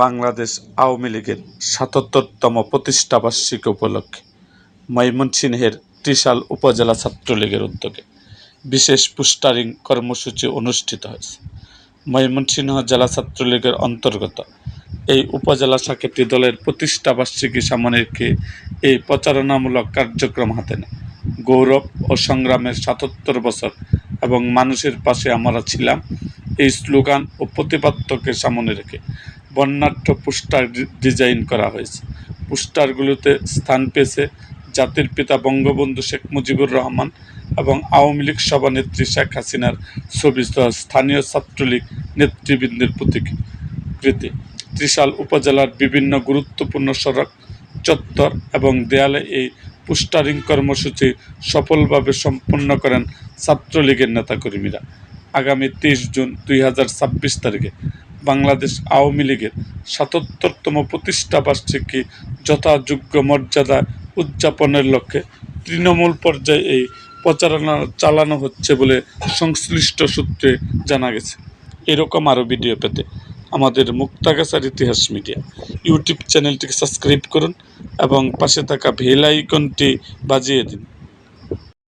বাংলাদেশ আওয়ামী লীগের ৭৭তম প্রতিষ্ঠাবার্ষিকী উপলক্ষে ময়মনসিংহের ত্রিশাল উপজেলা ছাত্রলীগের উদ্যোগে বিশেষ পোস্টারিং কর্মসূচি অনুষ্ঠিত হয়েছে। ময়মনসিংহ জেলা ছাত্রলীগের অন্তর্গত এই উপজেলা শাখাটি দলের প্রতিষ্ঠাবার্ষিকী সামনে রেখে এই প্রচারণামূলক কার্যক্রম হাতে নেয়। গৌরব ও সংগ্রামের ৭৭ বছর এবং মানুষের পাশে আমরা ছিলাম, এই স্লোগান ও প্রতিপাদ্যকে সামনে রেখে বর্ণাঢ্য পোস্টার ডিজাইন করা হয়েছে। পোস্টারগুলোতে স্থান পেয়েছে জাতির পিতা বঙ্গবন্ধু শেখ মুজিবুর রহমান এবং আওয়ামী লীগ সভানেত্রী শেখ হাসিনার ছবি সহ স্থানীয় ছাত্রলীগ নেতৃবৃন্দের প্রতিকৃতি। ত্রিশাল উপজেলার বিভিন্ন গুরুত্বপূর্ণ সড়ক, চত্বর এবং দেয়ালে এই পোস্টারিং কর্মসূচি সফলভাবে সম্পন্ন করেন ছাত্রলীগের নেতাকর্মীরা। আগামী ৩০ জুন ২০২৬ তারিখে বাংলাদেশ আওয়ামী লীগের ৭৭তম প্রতিষ্ঠাবার্ষিকী যথাযোগ্য মর্যাদা উদযাপনের লক্ষ্যে তৃণমূল পর্যায়ে এই প্রচারণা চালানো হচ্ছে বলে সংশ্লিষ্ট সূত্রে জানা গেছে। এরকম আরও ভিডিও পেতে আমাদের মুক্তাগাছার ইতিহাস মিডিয়া ইউটিউব চ্যানেলটিকে সাবস্ক্রাইব করুন এবং পাশে থাকা বেল আইকনটি বাজিয়ে দিন।